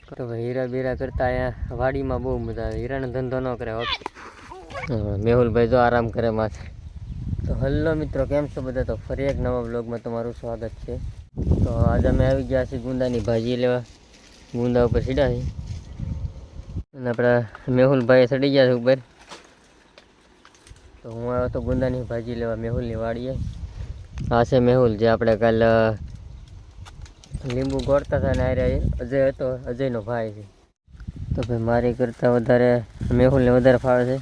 તો હીરા બીરા કરતા અહીંયા વાડીમાં બહુ મજા આવે. હીરાનો ધંધો ન કરે. મેહુલભાઈ જો આરામ કરે માથે. તો હલો મિત્રો, કેમ છો બધા? તો ફરી એક નવા બ્લોગમાં તમારું સ્વાગત છે. તો આજે અમે આવી ગયા છીએ ગુંદાની ભાજી લેવા. ગુંદા ઉપર સીડા છે અને આપણા મેહુલભાઈ ચડી ગયા છે ઉપર. તો હું આવ્યો તો ગુંદાની ભાજી લેવા મેહુલની વાડીએ. આ છે મેહુલ, જે આપણે કાલ લીંબુ ગોળતા હતા ને આર્યા અજય હતો, અજયનો ભાઈ છે. તો ભાઈ મારી કરતાં વધારે મેહુલને વધારે ફાવે છે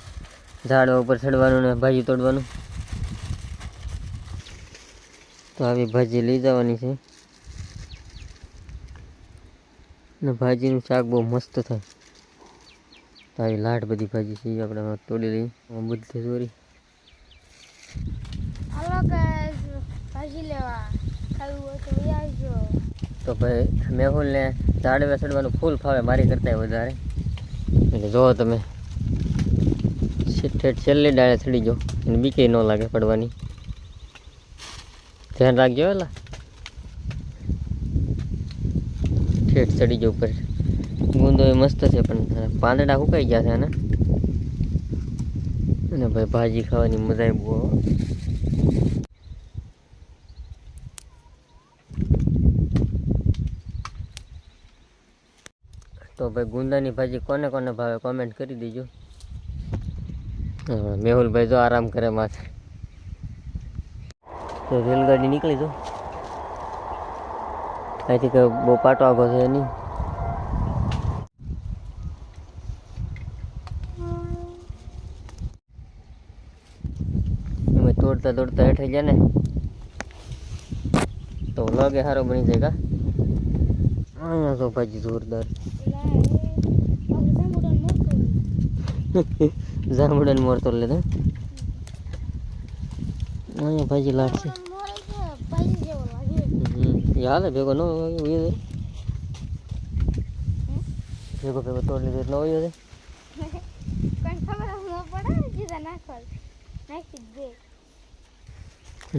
ઝાડવા ઉપર ચડવાનું ને ભાજી તોડવાનું. તો આવી ભાજી લઈ જવાની છે ને ભાજીનું શાક બહુ મસ્ત થાય. તો આવી લાટ બધી ભાજી છે આપણે તોડી લઈએ. બધી દોરી ભાજી લેવા તો ભાઈ મેહુલને ઝાડવે ચડવાનું ફૂલ ફાવે, મારી કરતાં વધારે. એટલે જો તમે ઠેઠ છેલ્લી ડાળે ચડી જાઓ અને બીકે ન લાગે પડવાની. ધ્યાન રાખજો. એલા ઠેઠ ચડી જાવ ઉપર. ગુંદો એ મસ્ત છે પણ પાંદડા સુકાઈ ગયા છે આના. અને ભાઈ ભાજી ખાવાની મજા આવી બહુ. તો ભાઈ ગુંદાની ભાજી કોને કોને ભાવે કોમેન્ટ કરી દેજો. મેહુલભાઈ જો આરામ કરે માથે. તો રેલગાડી નીકળી જો. અહીંથી કે બહુ પાટો આગો છે નહીં. અમે તોડતા તોડતા હેઠે ગયા ને તો લાગે સારો બની જાય. કા અહીંયા તો ભાજી જોરદાર. જાંબુડાને મોર તોડ લીધો. અહીંયા ભાજી લાગશે. હાલે ભેગો ન ભેગો ભેગો તોડ લીધો એટલે હોય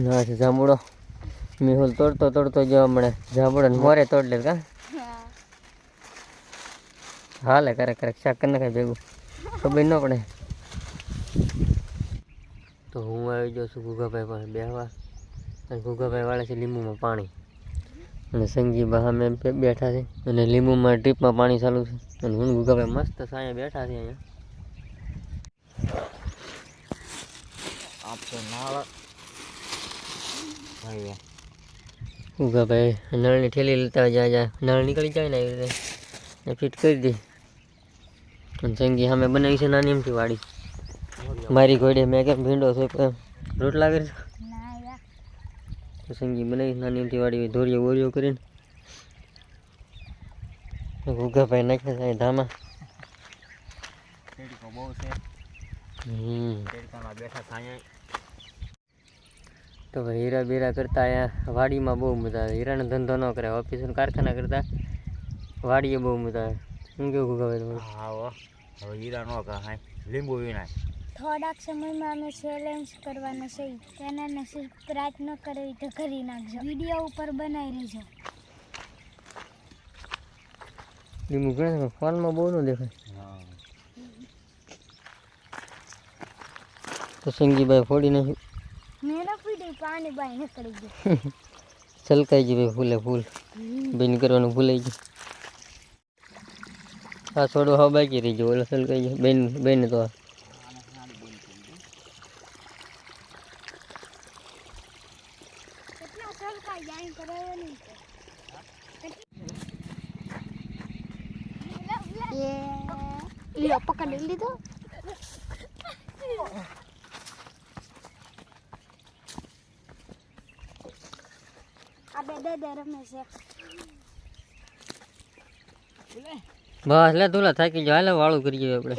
ના છે જાંબુડો. મેહુલ તોડતો તોડતો જવા મળે. જાંબુડા મોરે તોડ લે. કા હાલે કરે કરે શાક કરી નાખાય ભેગું, ખબર ન પડે. તો હું આવી જાઉં છું ગુગાભાઈ પાસે બેહવા. અને ગુગાભાઈ વાળે છે લીંબુમાં પાણી અને સંગીબા સામે બેઠા છે અને લીંબુમાં ટ્રીપમાં પાણી ચાલુ છે. અને હું ગુગાભાઈ મસ્ત સાયા બેઠા છે અહીંયા. ગુગાભાઈ નળની ઠેલી લેતા જાય નળ નીકળી જાય ને એવી રીતે ફિટ કરી દે. અને સંગી સામે બનાવી છે નાની એમથી વાડી. મારી ઘોડે મેં કેમ ભીંડો છે રોટલા કરી તો સંગી બનાવી નાની એમથી વાડી ધોરીઓ બોરીઓ કરીને. ગુગાભાઈ નાખે છે ધામા. તો ભાઈ હીરા બીરા કરતા અહીંયા વાડીમાં બહુ મજા આવે. હીરાનો ધંધો ન કરે. ઓફિસ કારખાના કરતા વાડીએ બહુ મજા આવે. શું કેવું ગુગાભાઈ તમારું? હા હવે હીરા ન ખાય, લીંબુ વિનાય. થોડાક સમયમાં અમે ચેલેન્જ કરવાના છે. ચેનલને સબસ્ક્રાઇબ ન કરવી તો કરી નાખજો. વિડીયો ઉપર બનાવી રહેજો. લીંબુ ઘણા ફોનમાં બહુ ન દેખાય. તો સંગીભાઈ ફોડી નાખ્યું. મેરા પીડી પાણી બાઈ નીકળી ગયું. છલકાઈ ગઈ ભાઈ ફૂલે ફૂલ. બેન કરવાનું ભૂલાઈ ગયું. આ છોડો હા બાકી રહી ગયો. ઓલો છલકાઈ ગયો. બેન તો લ્યો પકડી લીધો. આ બે દે રમે છે. બસ લે તુલા થાકી ગયો. હાલે વાળું કરીએ આપણે.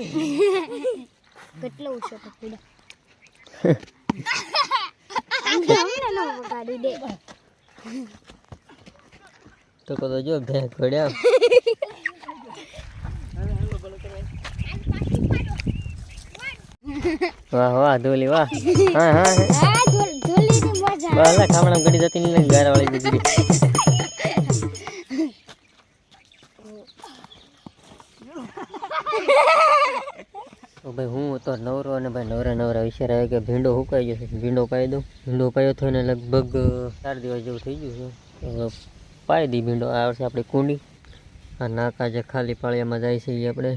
કેટલું છે પકડા. હમણાં ન પકડી દે. તો કદો જો ભે ઘડ્યા. વાહ વાહ ધોલી વાહ. હા હા ધોલી ની મજા. બસ ખામણા ગડી જતી નહીં ગારા વાળી દીકરી. ભાઈ હું તો નવરો અને ભાઈ નવરા વિચાર આવે કે ભીંડો સુકાઈ ગયો છે, ભીંડો પાઈ દઉં. ભીંડો પાયો તો એને લગભગ 4 દિવસ જેવું થઈ ગયું છે. પાઈ દી ભીંડો. આ વર્ષે આપણે કુંડી આ નાકા જે ખાલી પાળિયામાં જાય છે એ આપણે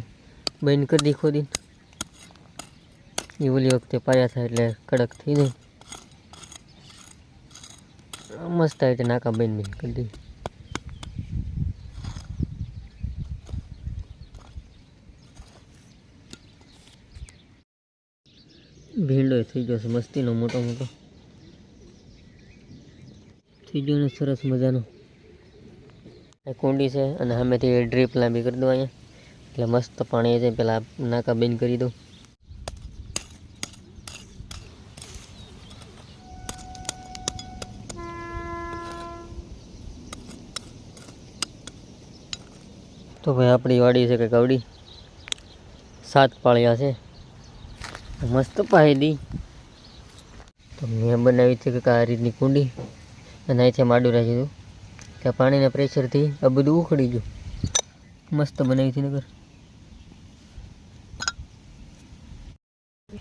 બંધ કરી દી ખોદી. એ ઓલી વખતે પાયા થાય એટલે કડક થઈ જાય. મસ્ત આવી રીતે નાકા બંધ કરી દી. ભીંડો થઈ ગયો છે મસ્તીનો, મોટો થઈ ગયો ને સરસ મજાનો. આ કુંડી છે અને સામેથી ડ્રીપ લાંબી કરી દો અહીંયા, એટલે મસ્ત પાણી જાય. પેલા નાકા બંધ કરી દો. તો ભાઈ આપણી વાડી છે કે કવડી 7 પાળિયા છે, મસ્ત પાઈ દી. તો મેં બનાવી છે કે આ રીતની કુંડી અને અહીંથી માડું રાખી દઉં ત્યાં પાણીના પ્રેશરથી આ બધું ઉખડી ગયું. મસ્ત બનાવી હતી નગર.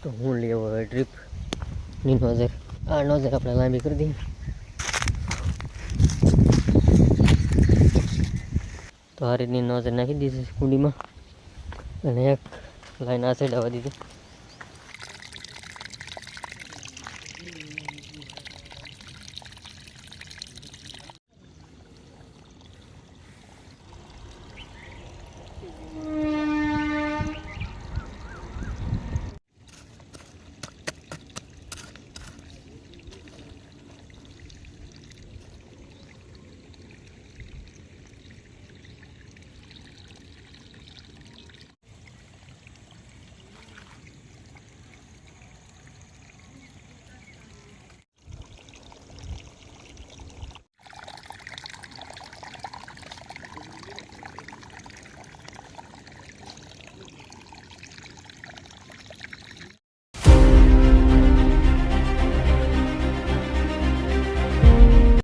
તો હું લઈ આવું હવે ડ્રીપની નોઝર. આ નોઝર આપણે લાંબી કરી દઈએ. તો આ રીતની નોઝર નાખી દીધી કુંડીમાં અને એક લાઈન આ સાઈડ આવવા દીધી.